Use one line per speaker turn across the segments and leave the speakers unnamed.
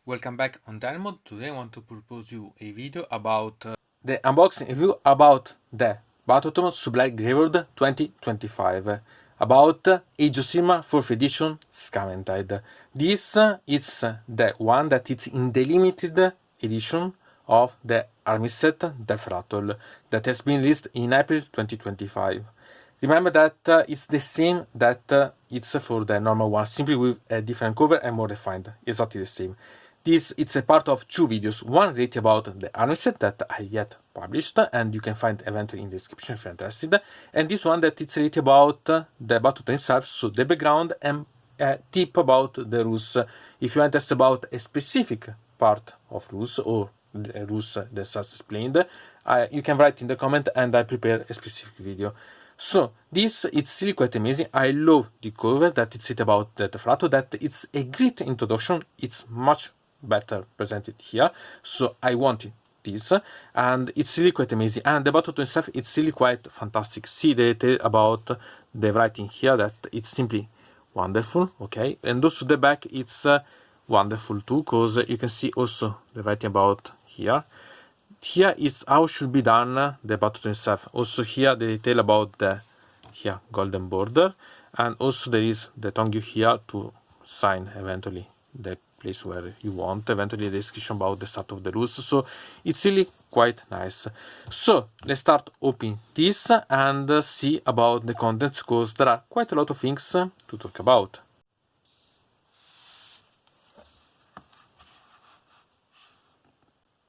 Welcome back on deynonmod. Today I want to propose you a video about the unboxing review about the Battetome Soulblight Gravelord 2025 about Age of Sigmar 4th edition Scavenged. This is the one that is in the limited edition of the armyset Death Rattle that has been released in April 2025. Remember that it's the same that it's for the normal one, simply with a different cover and more refined, exactly the same. This it's a part of two videos, one related about the armyset that I yet published, and you can find eventually in the description if you're interested, and this one that it's related about the Battetome itself, so the background and a tip about the rules. If you're interested about a specific part of rules or the rules that are explained, you can write in the comment and I prepare a specific video. So this it's really quite amazing. I love the cover that it's about the Frato, that it's a great introduction. It's much better presented here, so I wanted this, and it's really quite amazing. And the Battetome itself, it's really quite fantastic. See the detail about the writing here, that it's simply wonderful. Okay, and also the back, it's wonderful too, because you can see also the writing about here. Here is how should be done the Battetome itself. Also here the detail about the golden border, and also there is the tongue here to sign eventually the place where you want, eventually the description about the start of the rules. So it's really quite nice. So let's start opening this and see about the contents, because there are quite a lot of things to talk about.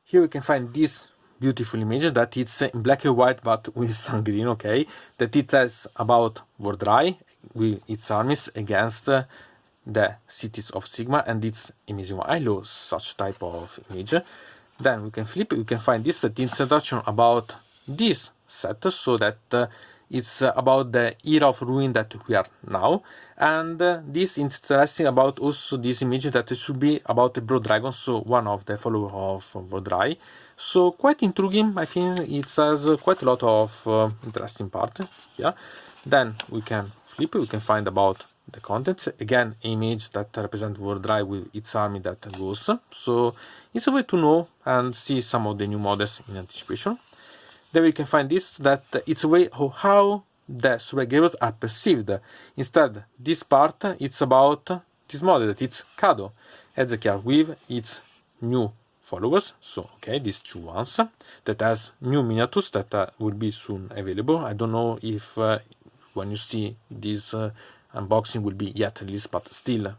Here we can find this beautiful image that it's in black and white but with some green, okay, that it says about Wardry with its armies against the cities of Sigmar, and it's amazing. I love such type of image. Then we can flip it, we can find this introduction about this set, so that it's about the era of ruin that we are now, and this interesting about also this image that it should be about the Broad Dragon, so one of the followers of Wardry. So quite intriguing. I think it has quite a lot of interesting part here. Then we can flip it, we can find about the contents. Again, image that represents Wardry with its army that goes. So it's a way to know and see some of the new models in anticipation. Then we can find this, that it's a way of how the Soulblight Gravelords are perceived. Instead, this part it's about this model that it's Kado Ezekiel with its new followers. So okay, these two ones that has new miniatures that will be soon available. I don't know if when you see this unboxing will be yet released, but still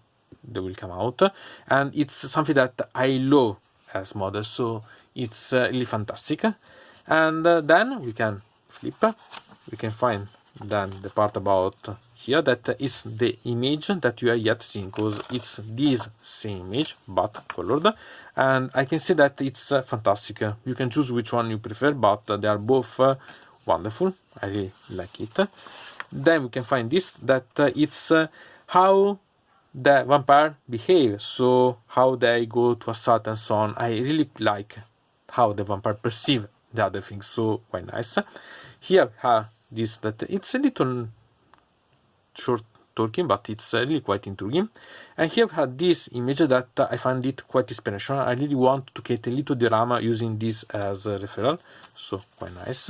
they will come out, and it's something that I love as model, so it's really fantastic. And then we can flip, we can find then the part about here that is the image that you are yet seeing, because it's this same image but colored, and I can see that it's fantastic. You can choose which one you prefer, but they are both wonderful. I really like it. Then we can find this, that it's how the vampire behave, so how they go to assault and so on. I really like how the vampire perceive the other things, so quite nice. Here this, that it's a little short talking, but it's really quite intriguing. And here we have this image that I find it quite inspirational. I really want to create a little diorama using this as a referral, so quite nice.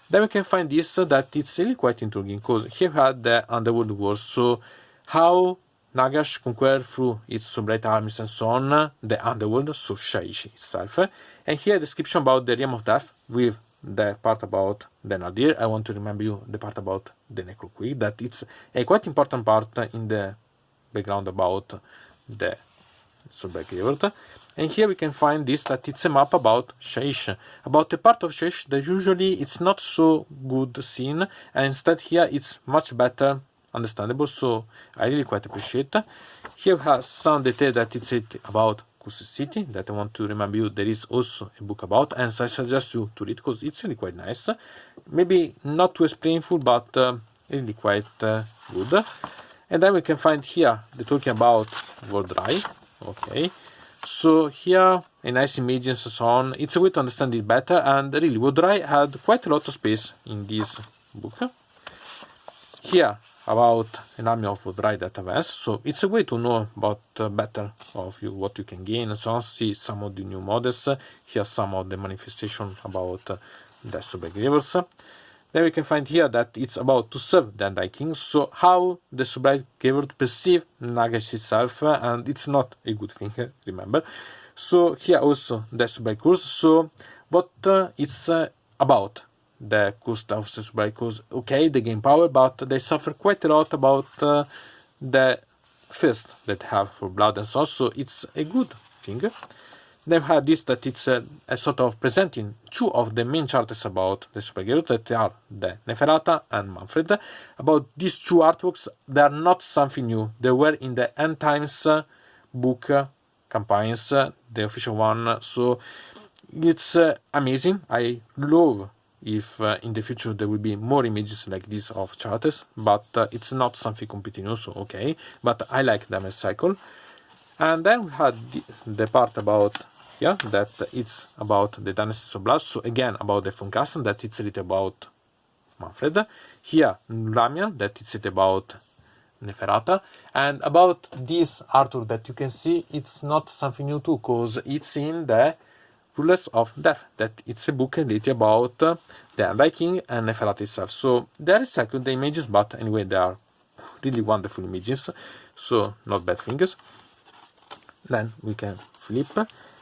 Then we can find this, that it's really quite intriguing, because here we have the Underworld Wars, so how Nagash conquered through its Soulblight armies and so on the Underworld, so Shaiishi itself. And here a description about the Realm of Death with the part about the Nadir. I want to remember you the part about the Necroquake, that it's a quite important part in the background about the Soulblight Gravelord. And here we can find this, that it's a map about Shaiish, about a part of Shaiish that usually it's not so good seen, and instead here it's much better understandable, so I really quite appreciate. Here we have some detail that it's about Cursed City, that I want to remember you there is also a book about, and so I suggest you to read, because it's really quite nice. Maybe not too explainful, but really quite good. And then we can find here the talking about Wardry, okay. So here a nice image and so on. It's a way to understand it better, and really Wardry had quite a lot of space in this book. Here about an army of Vodrai that advanced. So it's a way to know about better of you, what you can gain and so on. See some of the new models. Here some of the manifestation about the Soulblight Gravelords. Then we can find here that it's about to serve the Undying King. So how the Soulblight Gravelord perceive Nagash itself, and it's not a good thing, remember. So here also the Soulblight curse. So what it's about the curse of the Soulblight curse. Okay, they gain power, but they suffer quite a lot about the thirst that they have for blood and so on. So it's a good thing. Then we have this, that it's a sort of presenting two of the main characters about the Soulblight Gravelord, that are the Neferata and Manfred. About these two artworks, they are not something new. They were in the End Times book campaigns, the official one. So it's amazing. I love if in the future there will be more images like this of characters, but it's not something completely new, so okay. But I like them as cycle. And then we had the part about that it's about the Dynasties of Blood. So again about the Funkastan, that it's written about Manfred. Here Ramian, that it's written about Neferata. And about this Arthur that you can see, it's not something new too, because it's in the Rulers of Death, that it's a book written about the Undying King and Neferata itself. So they are recycled the images, but anyway they are really wonderful images, so not bad things. Then we can flip,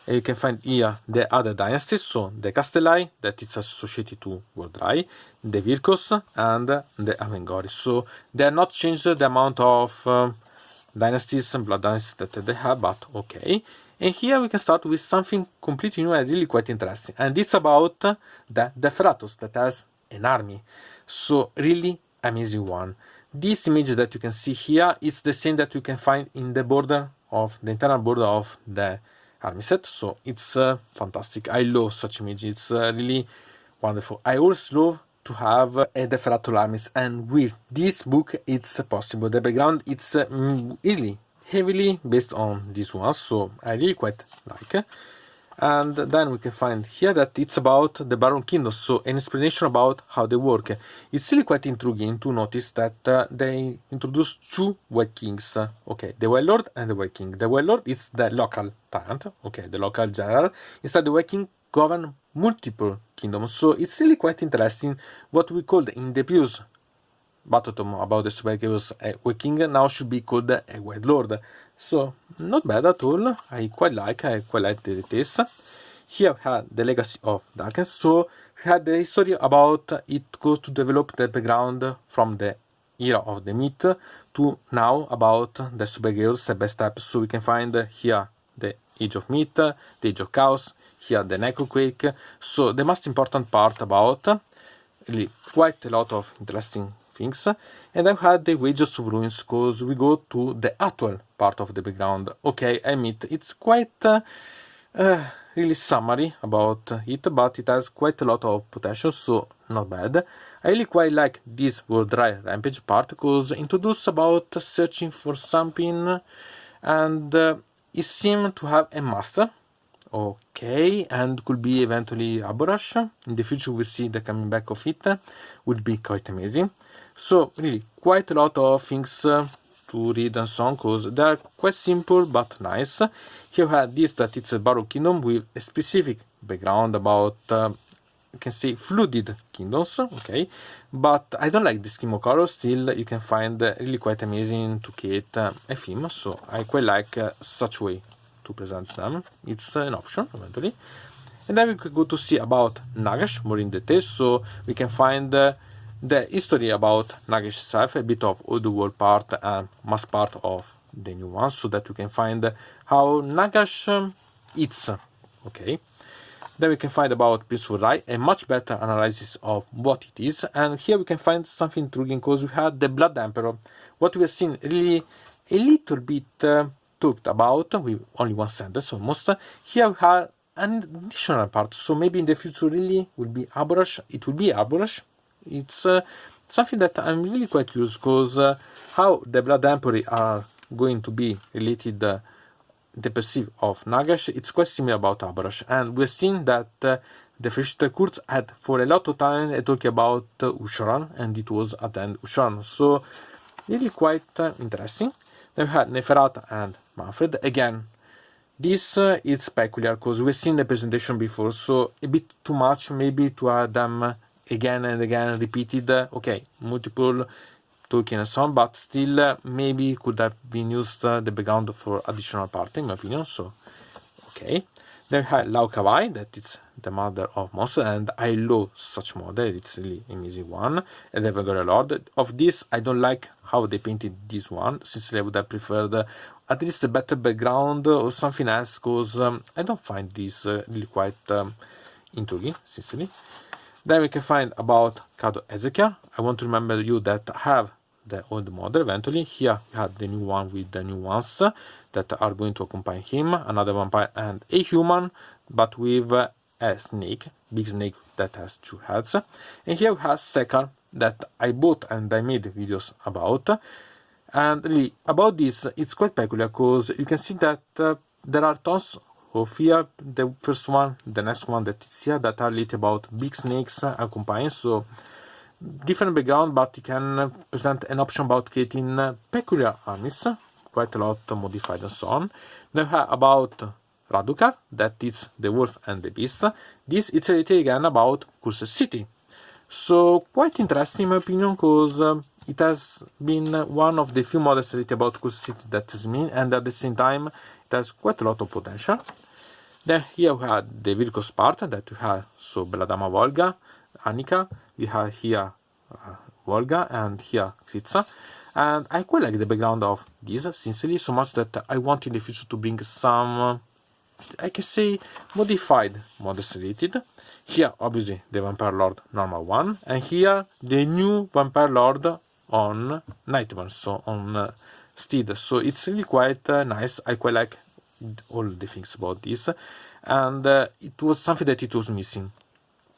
and you can find here the other dynasties, so the Castellai, that it's associated to Vodrai, the Virkos, and the Avengori. So they are not changed the amount of dynasties and blood dynasties that they have, but okay. And here we can start with something completely new and really quite interesting, and it's about the Deferatos that has an army. So really amazing one. This image that you can see here is the same that you can find in the border of the internal border of the army set. So it's fantastic. I love such images. It's really wonderful. I always love to have a Deferato armies, and with this book it's possible. The background it's really heavily based on this one, so I really quite like. And then we can find here that it's about the Baron Kingdoms, so an explanation about how they work. It's really quite intriguing to notice that they introduce two White Kings. Okay, the White Lord and the White King. The White Lord is the local tyrant, okay, the local general. Instead, the White King govern multiple kingdoms. So it's really quite interesting. What we called in the previous Battetome about the Soulblight Gravelords a White King now should be called a White Lord. So not bad at all. I quite like the details. Here we have the Legacy of Darkness. So we had the history about it goes to develop the background from the era of the myth to now about the Soulblight Gravelords step by step. So we can find here the Age of Myth, the Age of Chaos, here the Necroquake. So the most important part about really quite a lot of interesting things. And I had the Wages of Ruins, because we go to the actual part of the background. Okay, I admit it's quite really summary about it, but it has quite a lot of potential, so not bad. I really quite like this World Dry Rampage part, because introduced about searching for something, and it seemed to have a master. Okay, and could be eventually Aborash. In the future we'll see the coming back of it, would be quite amazing. So really quite a lot of things to read and so on, because they are quite simple but nice. Here we have this, that it's a Baron Kingdom with a specific background about you can say flooded kingdoms, okay, but I don't like this scheme of colors. Still you can find really quite amazing to create a theme, so I quite like such way to present them. It's an option eventually. And then we could go to see about Nagash more in detail, so we can find the history about Nagash itself, a bit of old world part and mass part of the new one, so that we can find how Nagash is. Okay. Then we can find about Peaceful Rai, a much better analysis of what it is. And here we can find something intriguing, because we had the Blood Emperor. What we have seen really a little bit talked about with only one sentence almost. Here we have an additional part, so maybe in the future really will be Aborash. It will be Aborash. It's something that I'm really quite curious, because how the Blood Emperor are going to be related the perceive of Nagash, it's quite similar about Aborash. And we've seen that the Freshwater Kurds had for a lot of time talking about Usharan, and it was at the end Usharan. So really quite interesting. Then we had Neferata and Manfred. Again, this is peculiar because we've seen the presentation before, so a bit too much maybe to add them again and again repeated. Okay, multiple talking and so on, but still maybe could have been used the background for additional part in my opinion. So okay. Then we have Lau Kawai, that is the mother of monster, and I love such model. It's really amazing one. And then Gravelord. Of this, I don't like how they painted this one. Sincerely, I would have preferred at least a better background or something else, because I don't find this really quite intriguing, sincerely. Then we can find about Kado Ezekiel. I want to remember you that have the old model eventually. Here we have the new one with the new ones that are going to accompany him, another vampire and a human, but with a snake, big snake that has 2 heads. And here we have Sekar that I bought and I made videos about. And really, about this, it's quite peculiar because you can see that there are tons of here, the first one, the next one that is here, that are lit about big snakes accompanying. So different background, but you can present an option about creating peculiar armies, quite a lot modified and so on. Then we have about Radukar, that is the wolf and the beast. This is related again about Cursed City. So quite interesting in my opinion, because it has been one of the few models related about Cursed City that is mean, and at the same time it has quite a lot of potential. Then here we have the Virkos part that we have, so Belladama Volga, Annika, we have here Volga and here Kritza. And I quite like the background of this, sincerely, so much that I want in the future to bring some, I can say, modified models related. Here, obviously, the Vampire Lord normal one, and here the new Vampire Lord on Nightmare, so on Steed. So it's really quite nice. I quite like all the things about this, and it was something that it was missing.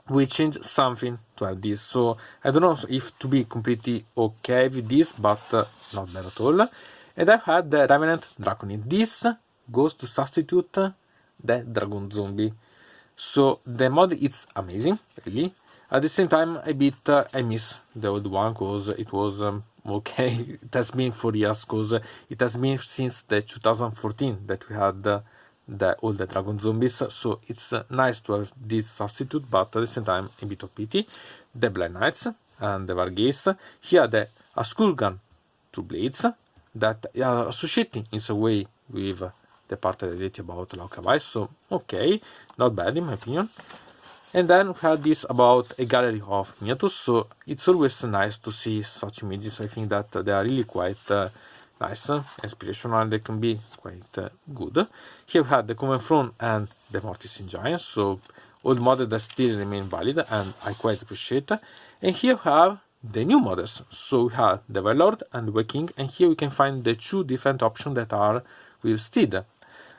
We changed something to add this, so I don't know if to be completely okay with this, but not bad at all. And I've had the Revenant Draconin. This goes to substitute the Dragon Zombie, so the mod is amazing, really. At the same time, a bit I miss the old one, because it was okay. It has been 4 years, because it has been since the 2014 that we had all the Dragon Zombies, so it's nice to have this substitute, but at the same time a bit of pity. The Blind Knights and the Varghese. Here the Askurgan Two Blades that are associating in some way with the part related about Laukavai, so okay, not bad in my opinion. And then we had this about a gallery of miniatures, so it's always nice to see such images. I think that they are really quite nice, inspirational, and they can be quite good. Here we have the Coven Throne and the Mortising Giant, so old models that still remain valid and I quite appreciate. And here we have the new models, so we have the Warlord and the Viking, and here we can find the 2 different options that are with Steed.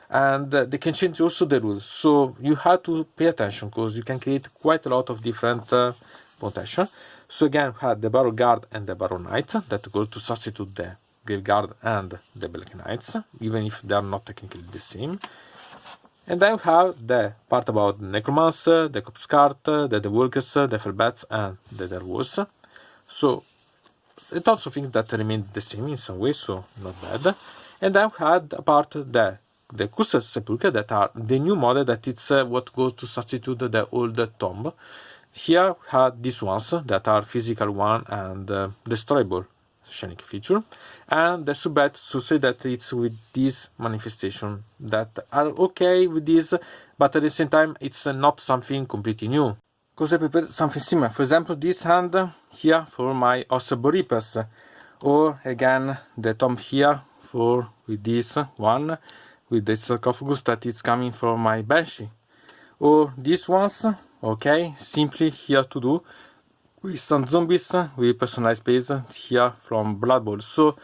And they can change also the rules, so you have to pay attention, because you can create quite a lot of different potential. So again, we have the Barrow Guard and the Barrow Knight that go to substitute the Grave Guard and the Black Knights, even if they are not technically the same. And then we have the part about the Necromancer, the Corpse Cart, the Walkers, the Fellbats, and the Werewolves. So it also things that remain the same in some way, so not bad. And then we had apart the Cursed Sepulchre, that are the new model, that it's what goes to substitute the old tomb. Here we had these ones that are physical one and destroyable Shanic feature, and the Soulblight say that it's with this manifestation that are okay with this, but at the same time it's not something completely new, because I prepared something similar. For example, this hand here for my Ossebo Reapers, or again the tomb here for with this one with the sarcophagus that is coming from my Banshee, or these ones, okay, simply here to do with some zombies with personalized space here from Blood Bowl. So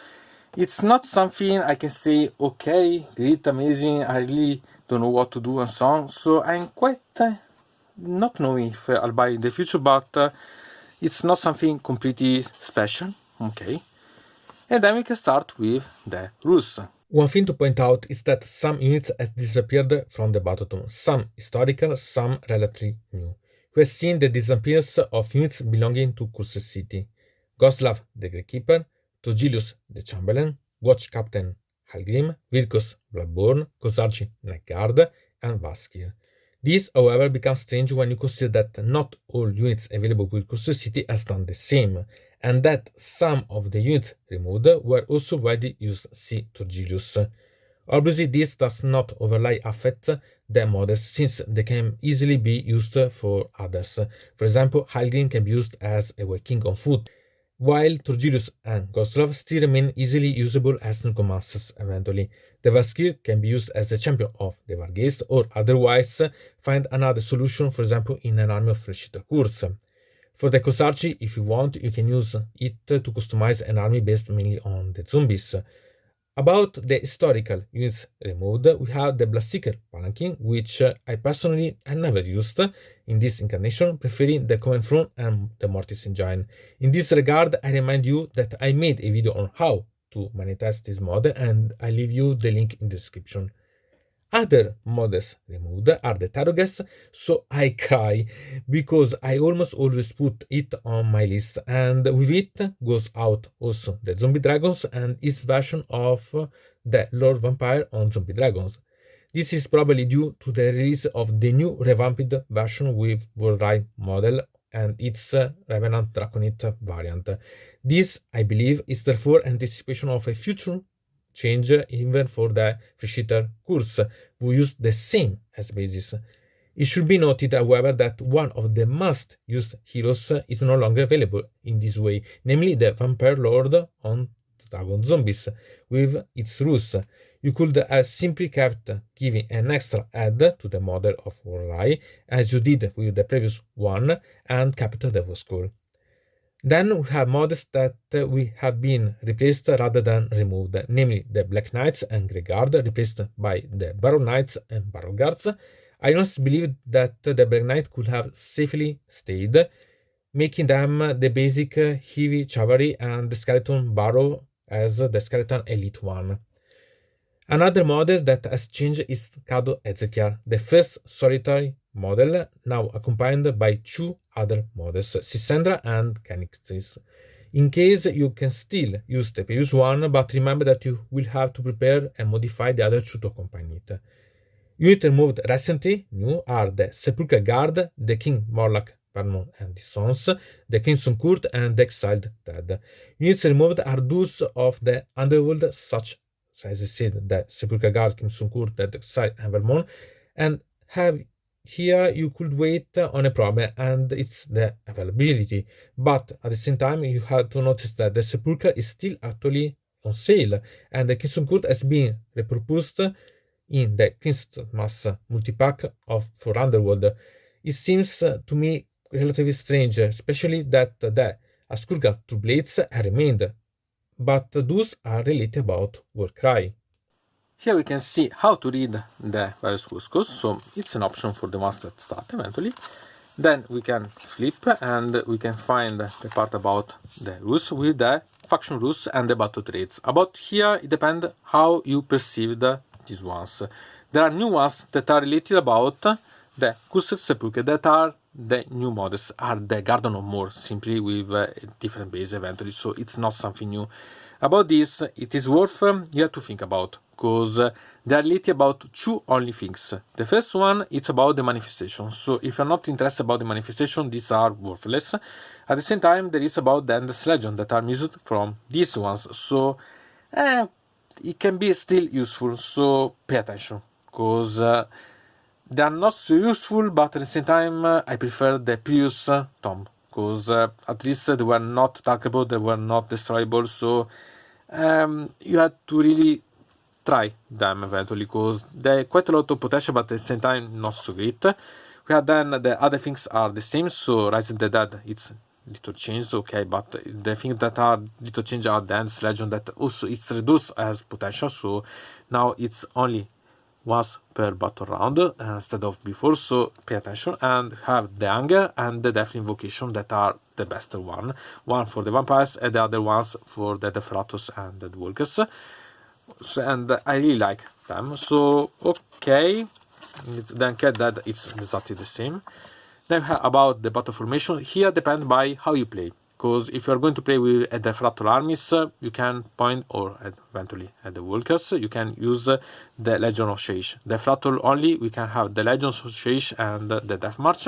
it's not something I can say, okay, great, amazing, I really don't know what to do and so on. So I'm quite not knowing if I'll buy in the future, but it's not something completely special, okay. And then we can start with the rules. One thing to point out is that some units have disappeared from the Battetome, some historical, some relatively new. We have seen the disappearance of units belonging to Cursed City. Ghostlav, the Gatekeeper, Togilius the Chamberlain, Watch Captain Halgrim, Virkos Bloodborne, Kosargi Neckguard, and Vaskir. This, however, becomes strange when you consider that not all units available with Curiosity has done the same, and that some of the units removed were also widely used. See Togilius. Obviously, this does not overly affect the models, since they can easily be used for others. For example, Halgrim can be used as a King on foot, while Turgilius and Goslov still remain easily usable as necromancers eventually. The Vaskir can be used as a champion of the Vargeist, or otherwise find another solution, for example in an army of Freshita Kurz. For the Kosarchi, if you want, you can use it to customize an army based mainly on the zombies. About the historical units removed, we have the Blastseeker Palanquin, which I personally have never used in this incarnation, preferring the Coven Throne and the Mortis Engine. In this regard, I remind you that I made a video on how to magnetize this mod, and I leave you the link in the description. Other models removed are the Tarot, so I cry, because I almost always put it on my list, and with it goes out also the Zombie Dragons and its version of the Lord Vampire on Zombie Dragons. This is probably due to the release of the new revamped version with Worldrai model and its Revenant Draconite variant. This, I believe, is therefore anticipation of a future change even for the Freshita Kurz, who use the same as basis. It should be noted, however, that one of the most used heroes is no longer available in this way, namely the Vampire Lord on Dragon Zombies, with its rules. You could have simply kept giving an extra add to the model of Worldrai, as you did with the previous one, and kept the voice call. Then we have models that we have been replaced rather than removed, namely the Black Knights and Grey Guard, replaced by the Barrow Knights and Barrow Guards. I honestly believe that the Black Knight could have safely stayed, making them the basic heavy cavalry and the Skeleton Barrow as the Skeleton Elite one. Another model that has changed is Kado Ezekiel, the first solitary model, now accompanied by two other models, Sisendra and Canixis. In case you can still use the previous one, but remember that you will have to prepare and modify the other two to accompany it. Units removed recently new are the Sepulchral Guard, the King Morlock Vernon and his sons, the Crimson Court, and the Exiled Dead. Units removed are those of the Underworld, such as I said, the Sepulchral Guard, Crimson Court, the Exiled, and Vermont, and have here you could wait on a problem, and it's the availability. But at the same time, you have to notice that the Sepulchre is still actually on sale, and the Crimson Court has been repurposed in the Christmas multipack for Underworld. It seems to me relatively strange, especially that the Askurga Two Blades have remained, but those are related about Warcry. Here we can see how to read the various Cuscos, so it's an option for the ones that start eventually. Then we can flip and we can find the part about the rules with the faction rules and the battle traits. About here, it depends how you perceive these ones. There are new ones that are related about the Cursed Sepulchre, that are the new models, are the Garden of More, simply with a different base eventually, so it's not something new. About this, it is worth you have to think about, because they are related about two only things. The first one, it's about the manifestation, so if you're not interested about the manifestation, these are worthless. At the same time, there is about the Endless Legion that are used from these ones, so it can be still useful, so pay attention, because they are not so useful, but at the same time, I prefer the previous Tome, because at least they were not targetable, they were not destroyable, so you had to really try them eventually, because they have quite a lot of potential, but at the same time not so great. We have then the other things are the same, so Rise of the Dead, it's little changed, okay, but the things that are little change are the Endless Legion, that also it's reduced as potential, so now it's only once per battle round instead of before, so pay attention. And have the Anger and the Death Invocation that are the best one for the vampires and the other ones for the Deferatus and the Dwargers, so, and I really like them, so okay. Then Cat Dead, it's exactly the same. Then about the battle formation, here depends by how you play, because if you are going to play with the fractal armies, you can point, or eventually at the walkers, you can use the Legion of Sheish. The fractal only, we can have the Legions of Sheish and the Death March,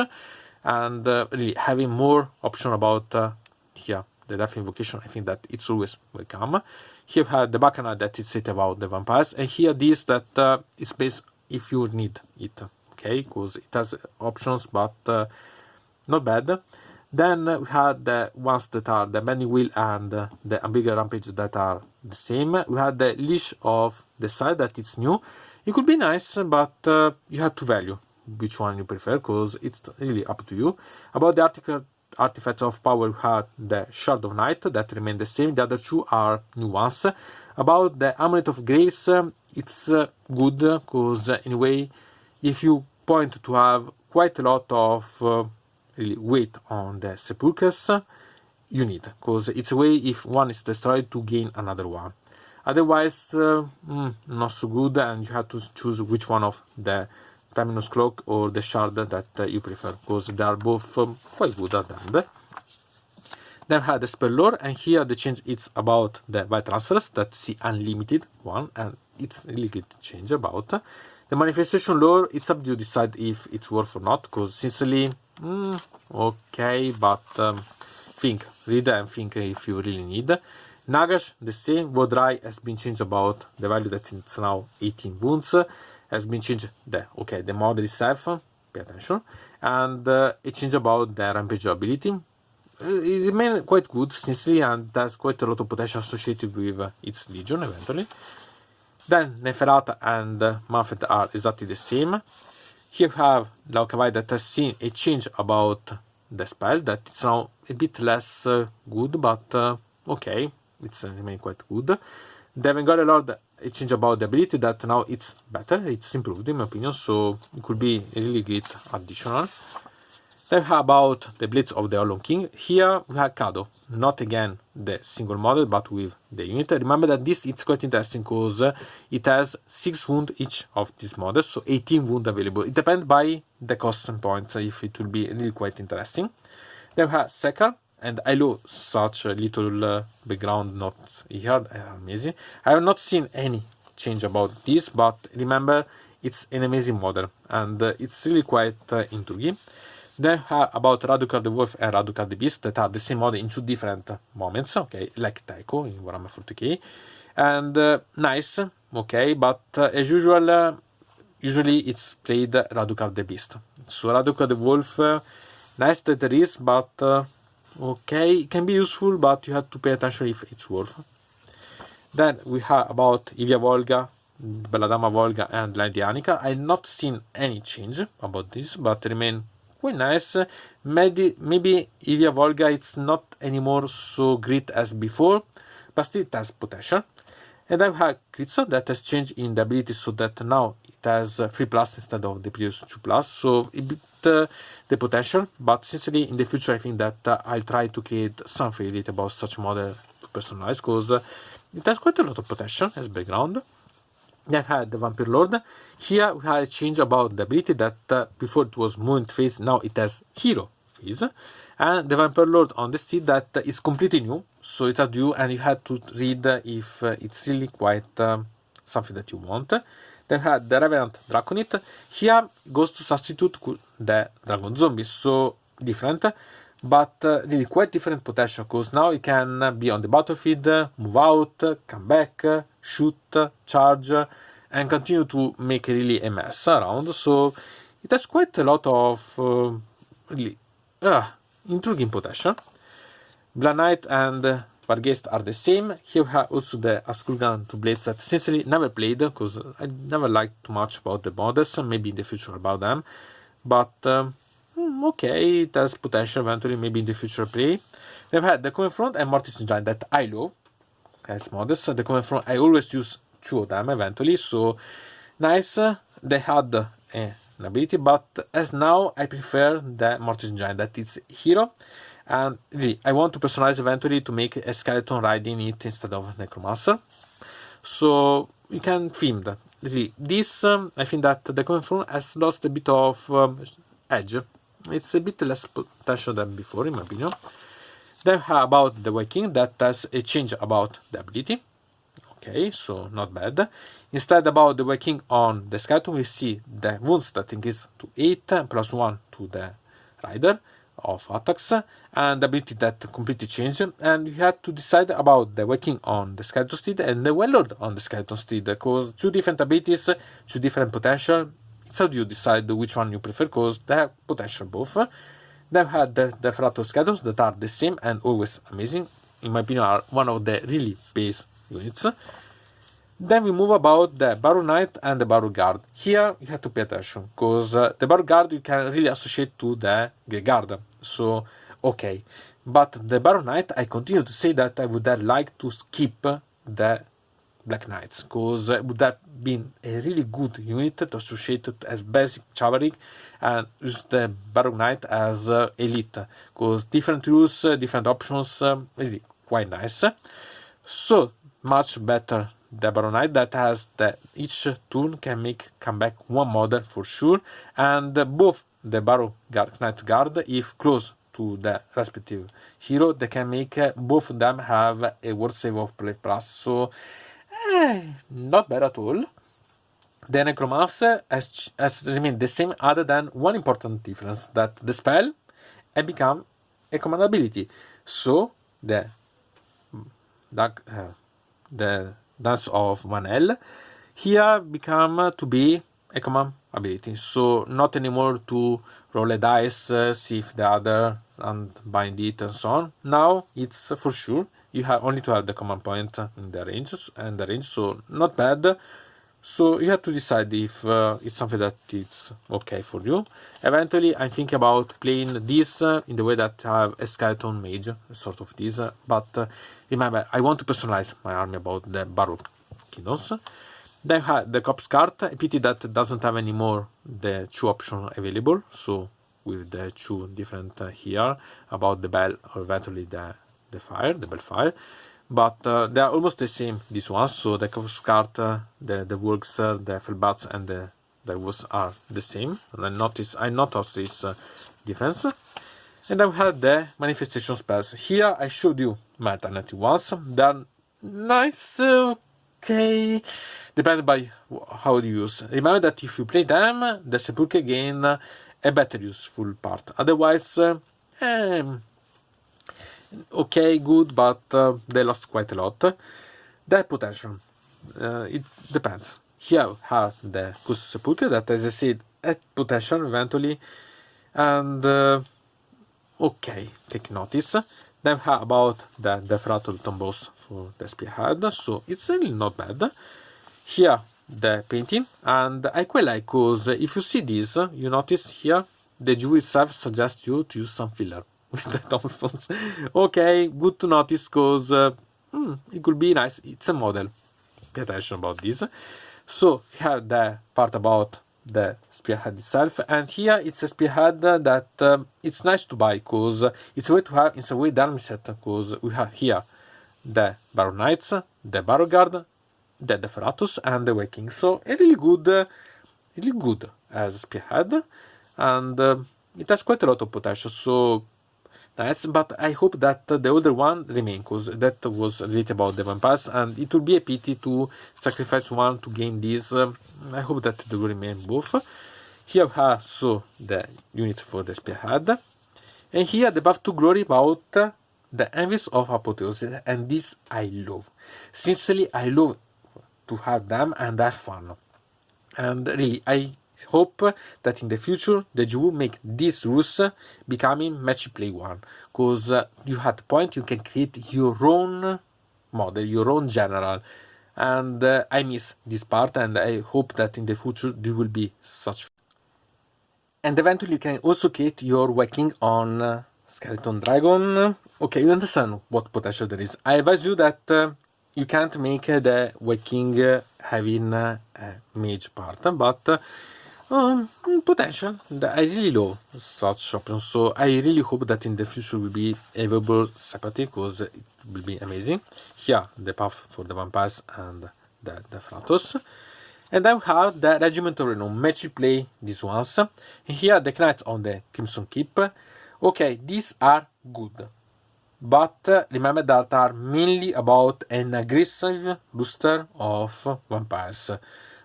and really having more option about here the Death Invocation. I think that it's always welcome. Here we have the Bacchanal that is set about the vampires, and here this that is based if you need it, okay, because it has options, but not bad. Then we had the ones that are the Bending Wheel and the Ambiguous Rampage that are the same. We had the Leash of the Side that is new. It could be nice, but you have to value which one you prefer, because it's really up to you. About the artifacts of power, we had the Shard of Night that remain the same. The other two are new ones. About the Amulet of Grace, it's good, because in a way, if you point to have quite a lot of really weight on the sepulchres, you need, because it's a way if one is destroyed to gain another one. Otherwise, not so good, and you have to choose which one of the Terminus Cloak or the Shard that you prefer, because they are both quite good at the end. Then we have the Spell Lore, and here the change is about the By Transfers, that's the unlimited one, and it's really good change about. The Manifestation Lore, it's up to you to decide if it's worth or not, because sincerely, okay, but read and think if you really need. Nagash, the same. Vodrai has been changed about the value that it's now 18 wounds. Has been changed the model itself, pay attention, and it changed about the rampage ability. It remains quite good, sincerely, and there's quite a lot of potential associated with its Legion eventually. Then Neferata and Mafet are exactly the same. Here we have Laukavai that has seen a change about the spell, that it's now a bit less good, but okay, it's remain quite good. The Vanguard Lord, a change about the ability that now it's better, it's improved in my opinion, so it could be a really great additional. Then we have about the Blades of the Orlon King. Here we have Kado, not again the single model, but with the unit. Remember that this is quite interesting, because it has 6 wounds each of these models, so 18 wounds available. It depends by the cost point, if it will be really quite interesting. Then we have Sekar, and I love such a little background notes here, amazing. I have not seen any change about this, but remember, it's an amazing model, and it's really quite intriguing. Then about Radukar the Wolf and Radukar the Beast, that are the same model in 2 different moments, okay, like Taiko in Warhammer 40k, and nice, okay, but as usual, usually it's played Radukar the Beast. So Radukar the Wolf, nice that there is, but okay, it can be useful, but you have to pay attention if it's worth. Then we have about Ivia Volga, Belladama Volga, and Lady Annika. I've not seen any change about this, but remain quite nice. Maybe Ivia Volga, it's not anymore so great as before, but still it has potential. And then we have Kritza that has changed in the ability, so that now it has 3+ instead of the previous 2+, so a bit the potential, but sincerely in the future I think that I'll try to create something related about such model to personalize, because it has quite a lot of potential as background. Then I had the Vampire Lord. Here we had a change about the ability that before it was movement phase, now it has hero phase. And the Vampire Lord on the steed that is completely new, so it's up to you, and you have to read if it's really quite something that you want. Then we had the Revenant Draconite. Here goes to substitute the Dragon Zombie, so different, but really quite different potential, because now it can be on the battlefield, move out, come back, shoot, charge, and continue to make really a mess around. So it has quite a lot of really intriguing potential. Blood Knight and Varghest are the same. Here we have also the Askulgan 2 Blades that sincerely never played, because I never liked too much about the models, maybe in the future about them, but okay, it has potential eventually, maybe in the future play. We've had the Coven Throne and Mortis Giant that I love as models. The Coven Throne, I always use 2 of them eventually, so nice. They had an ability, but as now I prefer the Mortis Giant that is hero, and really I want to personalize eventually to make a skeleton riding it instead of Necromancer, so you can theme that. Really, this I think that the Coven Throne has lost a bit of edge. It's a bit less potential than before, in my opinion. Then about the Waking, that has a change about the ability. Okay, so not bad. Instead about the Waking on the skeleton, we see the wounds that increase to 8 plus 1 to the rider of attacks, and the ability that completely changed. And you have to decide about the Waking on the skeleton steed and the Warlord on the skeleton steed, because 2 different abilities, 2 different potential. It's how you decide which one you prefer, because they have potential both. Then we had the Frato skeletons that are the same and always amazing. In my opinion, are one of the really base units. Then we move about the Barrow Knight and the Barrow Guard. Here you have to pay attention, because the Barrow Guard you can really associate to the Grey Guard. So, okay. But the Barrow Knight, I continue to say that I would have liked to skip the Black Knights, because it would have been a really good unit to associate it as basic cavalry and use the Barrow Knight as elite, because different rules, different options, really quite nice. So much better the Barrow Knight that has the each turn can make come back 1 model for sure, and both the Barrow Knight Guard, if close to the respective hero, they can make both of them have a word save of ++. So not bad at all. The Necromancer has remained the same, other than one important difference, that the spell has become a command ability. So the Dance of Vanel here become to be a command ability. So not anymore to roll a dice, see if the other and bind it and so on. Now it's for sure you have only to have the command point in the range, so not bad. So you have to decide if it's something that it's okay for you. Eventually I'm thinking about playing this in the way that I have a skeleton mage, sort of this, but remember, I want to personalize my army about the Barrow Kingdoms. Then I have the Corpse card, a pity that doesn't have anymore the 2 options available, so with the 2 different here about the bell or eventually the Bellfire. But they are almost the same, these ones. So the Corpse card, the Works, the Fellbats and the Wolves are the same. And I noticed this difference. And I had the manifestation spells. Here I showed you my alternative ones. They are nice, okay, depending by how you use. Remember that if you play them, the Sepulchre gain a better useful part. Otherwise, okay, good, but they lost quite a lot. That potential, it depends. Here we have the Cursed Sepulchre that, as I said, had potential eventually, and okay, take notice. Then we have about the Frato Tombos for the Spearhead, so it's really not bad. Here the painting, and I quite like, because if you see this, you notice here the jewel itself suggests you to use some filler with the tombstones. Okay, good to notice, because it could be nice. It's a model. Pay attention about this. So here the part about the spearhead itself, and here it's a spearhead that it's nice to buy, because it's a way to have, it's a way the army set, because we have here the Barrow Knights, the Barrow Guard, the Deferatus and the Waking. So a really good as spearhead, and it has quite a lot of potential. So nice, but I hope that the older one remain, because that was related about the vampires, and it would be a pity to sacrifice one to gain this. I hope that they will remain both. Here we have so the unit for the spearhead, and here the buff to glory about the Envies of Apotheosis, and this I love. Sincerely, I love to have them and have fun. And really, I hope that in the future that you will make these rules becoming match play one, because you had the point you can create your own model, your own general, and I miss this part, and I hope that in the future there will be such. And eventually you can also create your Waking on Skeleton Dragon. Okay, you understand what potential there is. I advise you that you can't make the Waking having a mage part, but potential. I really love such options, so I really hope that in the future will be available separately, because it will be amazing. Here the path for the vampires and the Fratos, and then we have the Regiment of Renown, match play these ones, and here the Knights on the Crimson Keep. Okay, these are good, but remember that are mainly about an aggressive booster of vampires.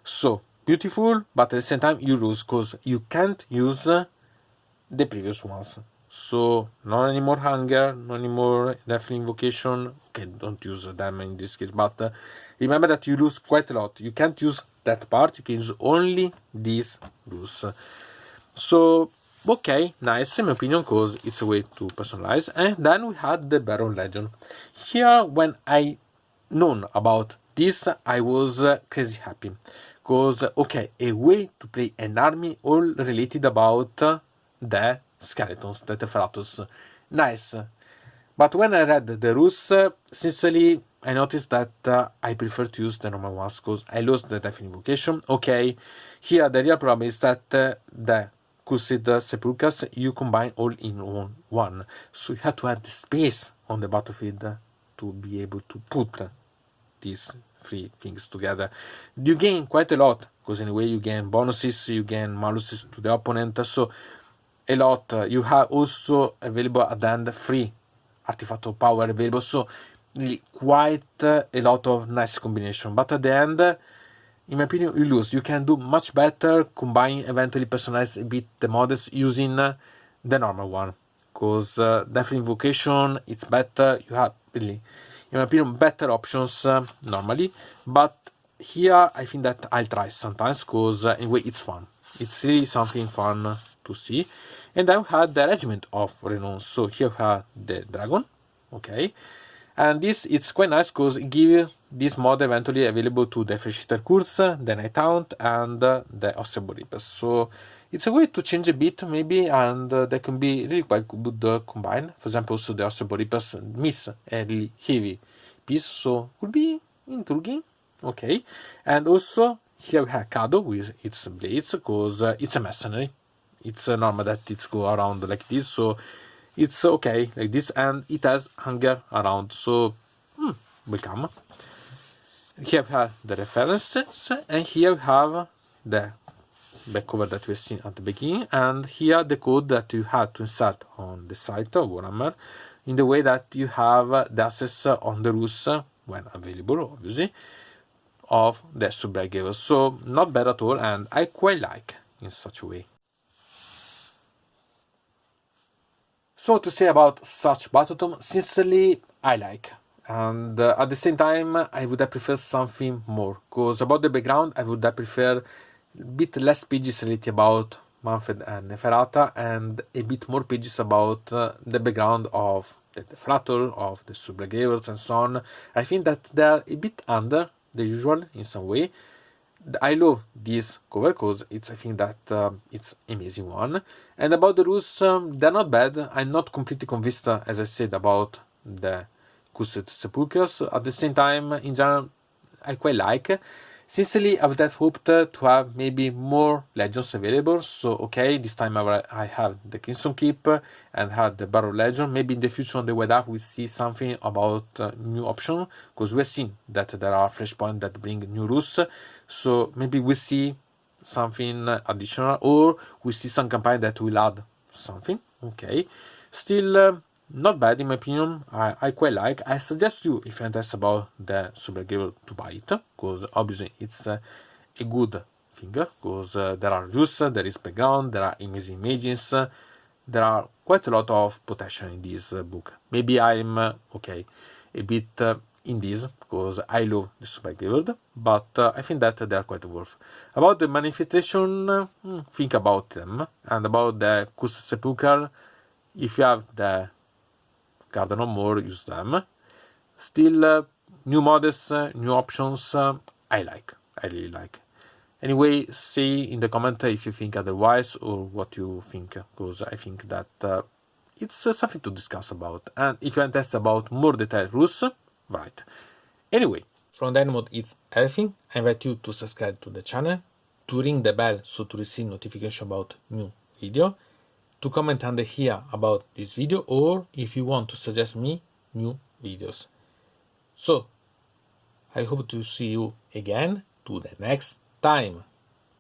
So beautiful, but at the same time you lose because you can't use the previous ones. So not anymore hunger, not anymore deathly invocation. Okay, don't use them in this case, but remember that you lose quite a lot. You can't use that part, you can use only these rules. So okay, nice in my opinion, because it's a way to personalize. And then we had the Baron Legend. Here, when I known about this, I was crazy happy, because okay, a way to play an army all related about the skeletons, the Teferatus. Nice. But when I read the rules, sincerely, I noticed that I prefer to use the normal ones, because I lost the Death Invocation. Okay, here the real problem is that the Cursed Sepulchres you combine all in one. So you have to add the space on the battlefield to be able to put these three things together. You gain quite a lot, because anyway you gain bonuses, you gain maluses to the opponent, so a lot. You have also available at the end free artifact of power available, so really quite a lot of nice combination. But at the end, in my opinion, you lose. You can do much better, combine, eventually personalize a bit the models using the normal one, because definitely invocation it's better. You have really, in my opinion, better options normally, but here I think that I'll try sometimes, because anyway it's fun. It's really something fun to see. And then we had the Regiment of Renown. So here we have the dragon, okay, and this it's quite nice because it gives this mod eventually available to the Freshwater Kurz, the Night Hound, and the Ossebo Reapers. So it's a way to change a bit maybe, and they can be really quite good combined. For example, also the Ossebo Reapers miss a really heavy piece, so could be intriguing, okay. And also here we have Kado with its blades, because it's a mercenary. It's normal that it's go around like this, so it's okay like this, and it has hunger around, so welcome. Here we have the references, and here we have the back cover that we've seen at the beginning, and here the code that you had to insert on the site of Warhammer, in the way that you have the access on the rules when available, obviously, of the Soulblight Gravelords. So not bad at all, and I quite like in such a way. So to say about such Battetome, sincerely I like, and at the same time I would have preferred something more, because about the background I would have preferred a bit less pages related about Manfred and Neferata, and a bit more pages about the background of the Frator, of the Soulblight Gravelords and so on. I think that they are a bit under the usual in some way. I love this cover because I think that it's amazing one. And about the rules, they're not bad. I'm not completely convinced, as I said, about the Cursed Sepulchres. At the same time, in general, I quite like. Sincerely, I would have hoped to have maybe more legends available. So, okay, this time I have the Crimson Keep and had the Barrow Legion. Maybe in the future on the web app we see something about new option, because we've seen that there are flashpoints that bring new rules. So maybe we see something additional, or we see some campaign that will add something. Okay, still not bad in my opinion. I quite like. I suggest you, if you're interested about the Soulblight Gravelord, to buy it, because obviously it's a good thing, because there are rules, there is background, there are amazing images, there are quite a lot of potential in this book. Maybe I'm okay a bit in this, because I love the Soulblight Gravelord, but I think that they are quite worth. About the manifestation, think about them, and about the Cursed Sepulchre, if you have the Garden of More, use them. Still, new models, new options, I really like. Anyway, say in the comment if you think otherwise, or what you think, because I think that it's something to discuss about. And if you're interested about more detailed rules, right. Anyway, from deynonmod it's everything. I invite you to subscribe to the channel, to ring the bell so to receive notification about new video, to comment under here about this video, or if you want to suggest me new videos. So I hope to see you again to the next time.